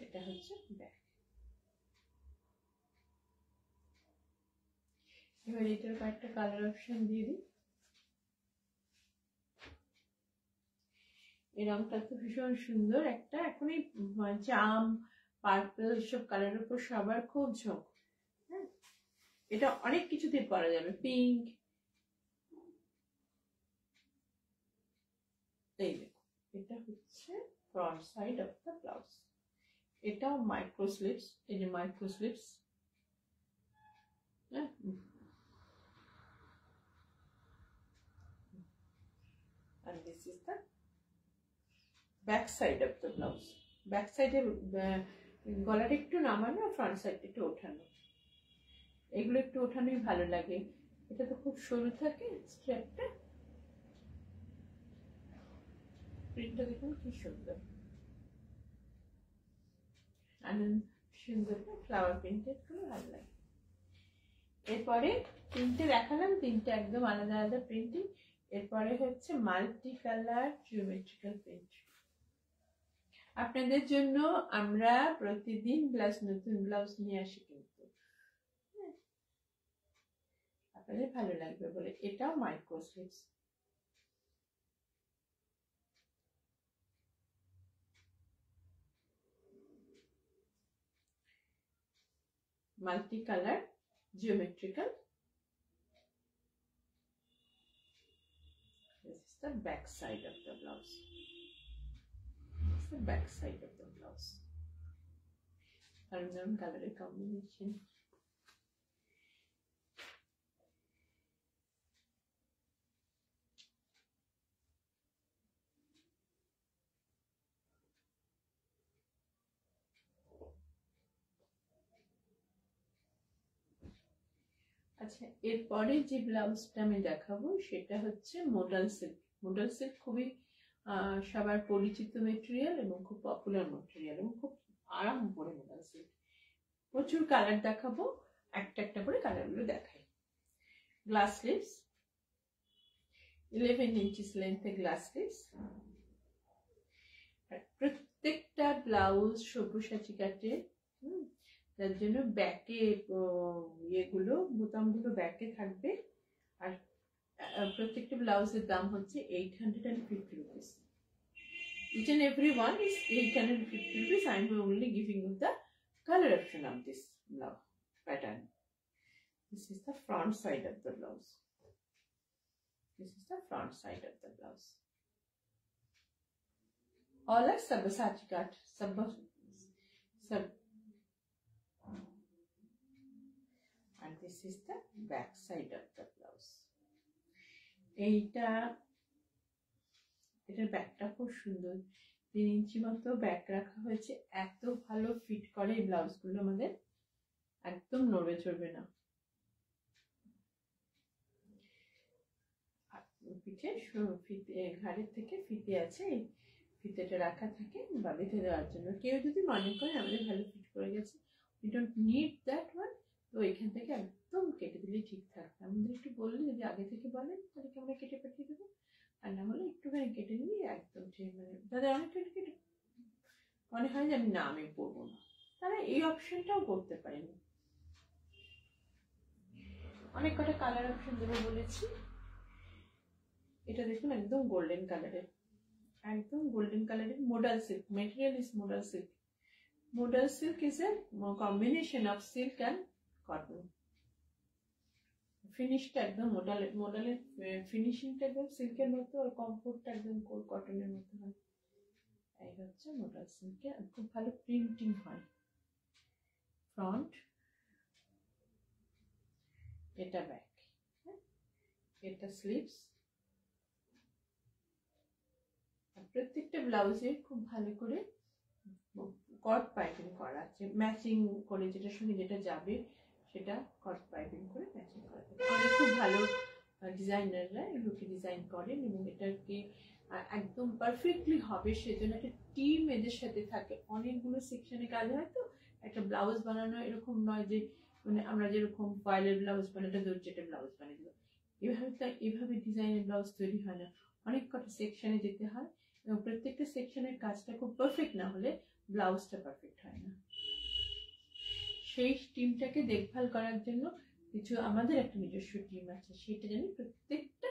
এটা হচ্ছে ব্যাক। এবার এটার কয়েকটা কালার অপশন দিয়ে দিই। এই রংটা তো ভীষণ সুন্দর একটা, এখন এই জাম পার্পল এসব কালারের উপর সবার খুব ঝোঁক। হ্যাঁ, এটা অনেক কিছুতে পরা যাবে, পিঙ্ক। এই দেখো, এটা হচ্ছে front side of the blouse. এটাও মাইক্রো স্লিপস, এই যে মাইক্রো স্লিপস। হ্যাঁ, and this is the back side of the blouse. Back সাইডের গলাটা একটু নামানো, ফ্রন্ট সাইড একটু ওঠানো, এগুলো একটু ওঠানোই ভালো লাগে। এটা তো খুব সরু থাকে স্ট্র্যাপটা, প্রিন্টটা দেখুন কি সুন্দর, আনন্দ সুন্দর ফ্লাওয়ার প্রিন্টেড, খুব ভালো লাগে। এরপরে তিনটে দেখালাম, তিনটে একদম আলাদা আলাদা প্রিন্টিং। এরপরে হচ্ছে মাল্টি কালার জিওমেট্রিক্যাল প্রিন্ট। আপনাদের জন্য আমরা প্রতিদিন নতুন ব্লাউজ নিয়ে আসি, কিন্তু আপনাদের ভালো লাগবে বলে। এটাও micro slips, multi-color geometrical. This is the back side of the blouse. This is the back side of the blouse. Another color combination. আচ্ছা, এরপরে যে ব্লাউজটা আমি দেখাবো সেটা হচ্ছে মোডাল সিল্ক। মোডাল সিল্ক খুবই সবার পরিচিত মেটেরিয়াল এবং খুব পপুলার মেটেরিয়াল, এবং খুব আরাম করে মোডাল সিল্ক। প্রচুর কালার দেখাবো, একটা একটা করে কালারগুলো দেখাই। গ্লাস স্লিভস, 11 ইঞ্চিস লেন্থে গ্লাস স্লিভস। প্রত্যেকটা ব্লাউজ সব্যসাচী কাটে, তার জন্য ব্যাকে ইয়েগুলো, বোতামগুলো ব্যাকে থাকবে। আর প্রত্যেকটা ব্লাউজের দাম হচ্ছে 850 rupees. Each and every one is 850 rupees. I am only giving you the color option of this blouse pattern. This is the front side of the blouse. This is the front side of the blouse. All are Sabyasachi cut. And this is the back side of the blouse. এটার ব্যাকটা খুব সুন্দর, 3 ইঞ্চি মতো back রাখা হয়েছে। এত ভালো fit করে এই ব্লাউজগুলো, আমাদের একদম নড়ে চড়বে না। পিঠে ফিতে, ঘাড়ের থেকে ফিতে আছে, এই ফিতেটা রাখা থাকে বা বেঁধে দেওয়ার জন্য। কেউ যদি মনে করে আমাদের ভালো ফিট করে গেছে, we don't need that one, তো এখান থেকে একদম কেটে দিলেই ঠিক থাকবে। আমাদের একটু বললে, যদি আগে থেকে বলেন তাহলে আমরা কেটে পাঠিয়ে দেবো, আর না হলে একটুখানি কেটে নিয়ে একদম ঠিক, মানে তাদের অনেক কেটে মনে হয় যে আমি পরবো না, তারা এই অপশনটাও করতে পারেন। অনেক কটা কালার অপশন দেবো বলেছি। এটা দেখুন একদম গোল্ডেন কালারের, একদম গোল্ডেন কালারের modal silk. Material is modal silk. Modal silk is a combination of silk and cotton. ফিনিশটা একদম মোডালের ফিনিশিংটা একদম সিল্কের মতো, আর কমফোর্টটা একদম কটনের মতো হয়। এই হচ্ছে মোডাল সিল্কে, খুব ভালো প্রিন্টিং হয়। ফ্রন্ট, এটা ব্যাক, এটা স্লিভস। প্রত্যেকটা ব্লাউজে খুব ভালো করে কট পাইপিং করা আছে, ম্যাচিং করে যেটার সঙ্গে যেটা যাবে সেটা কট পাইপিং করে ম্যাচিং করা থাকে। অনেক খুব ভালো ডিজাইনাররা এগুলোকে ডিজাইন করেন এবং এটাকে একদম পারফেক্টলি হবে সেজন্য একটা টিম এদের সাথে থাকে। অনেকগুলো সেকশনে কাজ হয়, তো একটা ব্লাউজ বানানো এরকম নয় যে মানে আমরা যেরকম ফয়েলের ব্লাউজ বানাতে দর্জিটা ব্লাউজ বানিয়ে দিল, এভাবে ডিজাইনের ব্লাউজ তৈরি হয় না। অনেক কটা সেকশনে যেতে হয় এবং প্রত্যেকটা সেকশনের কাজটা খুব পারফেক্ট না হলে ব্লাউজটা পারফেক্ট হয় না। সেই টিমটাকে দেখভাল করার জন্য কিছু আমাদের একটা নিজস্ব টিম আছে, সেটা জানি প্রত্যেকটা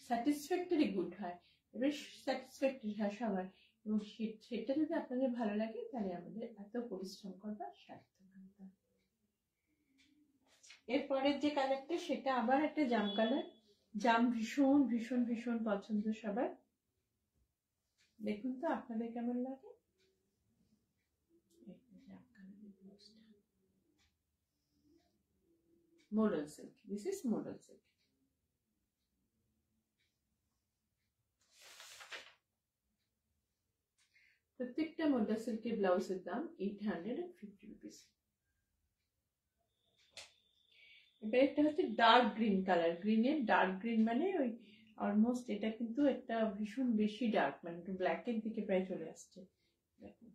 স্যাটিসফ্যাক্টরি গুড হয়, এবার স্যাটিসফ্যাক্টরি হয় সবার, এবং সেটা যদি আপনাদের ভালো লাগে তাহলে আমাদের এত পরিশ্রম করবার সার্থকতা। এরপরের যে কালারটা সেটা আবার একটা জাম কালার। জাম ভীষণ ভীষণ ভীষণ পছন্দ সবার। দেখুন তো আপনাদের কেমন লাগে। Modal silk. This is modal silk. প্রত্যেকটা মোডাল সিল্কের ব্লাউজের দাম 850 রুপিস। এবার একটা হচ্ছে ডার্ক গ্রিন কালার, গ্রিনের ডার্ক গ্রিন মানে ওই অলমোস্ট এটা কিন্তু একটা ভীষণ বেশি ডার্ক, মানে একটু ব্ল্যাকের দিকে প্রায় চলে আসছে। দেখুন,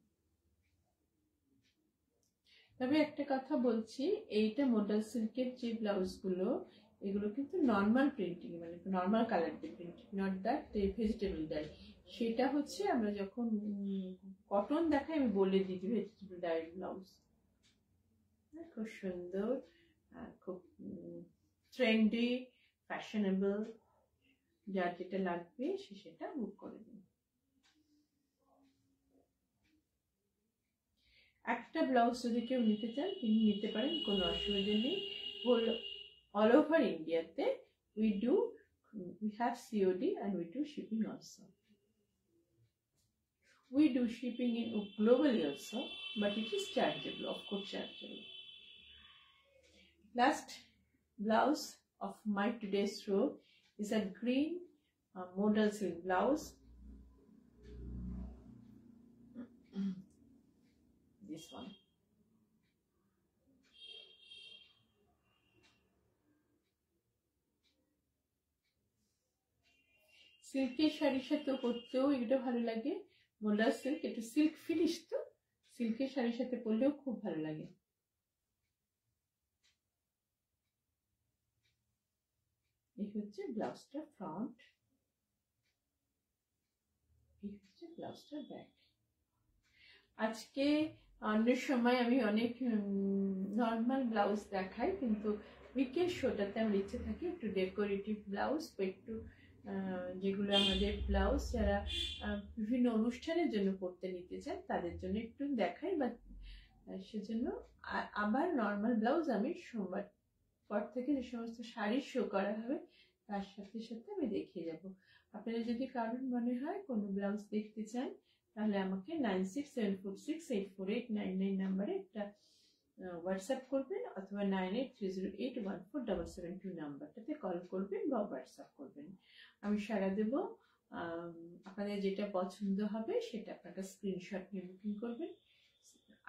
তবে একটা কথা বলছি, এইটা মোডাল সিল্কের যে ব্লাউজগুলো এগুলো কিন্তু নর্মাল প্রিন্টিং, মানে নর্মাল কালার দিয়ে printing, not that vegetable die. সেটা হচ্ছে আমরা যখন কটন দেখাই আমি বলে দিই ভেজিটেবল ডাই ব্লাউজ। খুব সুন্দর, খুব ট্রেন্ডি, ফ্যাশনেবল, যার যেটা লাগবে সে সেটা বুক করে দিন। একটা ব্লাউজ যদি কেউ নিতে চান তিনি নিতে পারেন, কোনো অসুবিধা নেই। অল ওভার ইন্ডিয়াতে we have COD and we do shipping also. We do shipping in globally also, but it is chargeable, of course chargeable. Last blouse of my today's row is a green modal silk blouse. This one. সিল্কের শাড়ির সাথে পরতেও এটা ভালো লাগে। Modal silk, একটু silk finish, তো সিল্কের শাড়ির সাথে পরলেও খুব ভালো লাগে। এই হচ্ছে ব্লাউজটা ফ্রন্ট, এই হচ্ছে ব্লাউজটা ব্যাক। আজকে অন্য সময় আমি অনেক নর্মাল ব্লাউজ দেখাই, কিন্তু উইকের শোটাতে আমার ইচ্ছে থাকে একটু ডেকোরেটিভ ব্লাউজ, একটু যেগুলো আমাদের ব্লাউজ যারা বিভিন্ন অনুষ্ঠানের জন্য পরতে নিতে চান তাদের জন্য একটু দেখাই, বা সেজন্য আবার নর্মাল ব্লাউজ আমি সোমবার পর থেকে যে সমস্ত শাড়ির শো করা হবে তার সাথে সাথে আমি দেখিয়ে যাব। আপনারা যদি কারোর মনে হয় কোনো ব্লাউজ দেখতে চান তাহলে আমাকে 9674684899 নাম্বারে একটা হোয়াটসঅ্যাপ করবেন, অথবা 9830814772 নাম্বারটাতে কল করবেন বা হোয়াটসঅ্যাপ করবেন। আমি সাড়া দেব। আপনাদের যেটা পছন্দ হবে সেটা আপনারা স্ক্রিনশট নিয়ে বুকিং করবেন,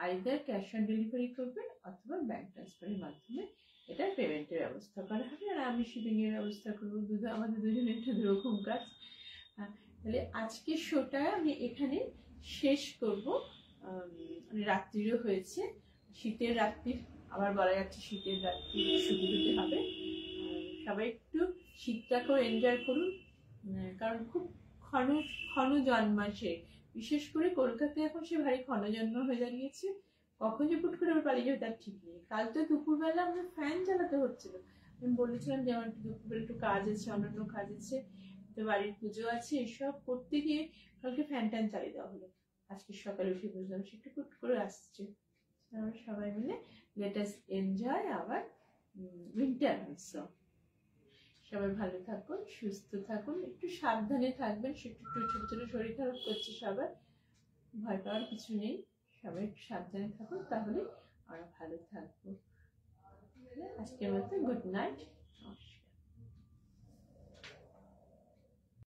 আইদার ক্যাশ অন ডেলিভারি করবেন অথবা ব্যাংক ট্রান্সফারের মাধ্যমে এটা পেমেন্টের ব্যবস্থা করা হবে, আর আমি শিপিং এর ব্যবস্থা করবো। আমাদের দুজনের দুরকম কাজ। তাহলে আজকের শোটা আমি এখানে শেষ করব। রাত্রিরও হয়েছে, শীতের রাত্রির, আবার বলা যাচ্ছে শীতের রাত্রি শুরু হতে হবে। সবাই একটু শীতটাকেও এনজয় করুন, কারণ খুব ক্ষণ জন্মাসে, বিশেষ করে কলকাতায় এখন সে ভারী ক্ষণ জন্ম হয়ে দাঁড়িয়েছে। কখন যে পুট করে পালিয়ে যাবে তার ঠিক নেই। কাল তো দুপুরবেলা আমরা ফ্যান চালাতে হচ্ছিল, আমি বলেছিলাম যে আমার দুপুরবেলা একটু কাজ আছে, অন্যান্য কাজ আছে, তো বাড়ির পুজো আছে, এসব করতে গিয়ে কালকে ফ্যান ট্যান চালিয়ে দেওয়া হলো। আজকে সকালে উঠে বুঝলাম সে একটু পুট করে আসছে। আমরা সবাই মিলে let us enjoy our winter also. সবাই ভালো থাকুন, সুস্থ থাকুন, একটু সাবধানে থাকবেন। একটু ছোট ছোট শরীর খারাপ করছে সবার, ভয় পাওয়ার কিছু নেই, সবাই একটু সাবধানে থাকুন, তাহলে আমরা ভালো থাকবো। আজকের মতো গুড নাইট।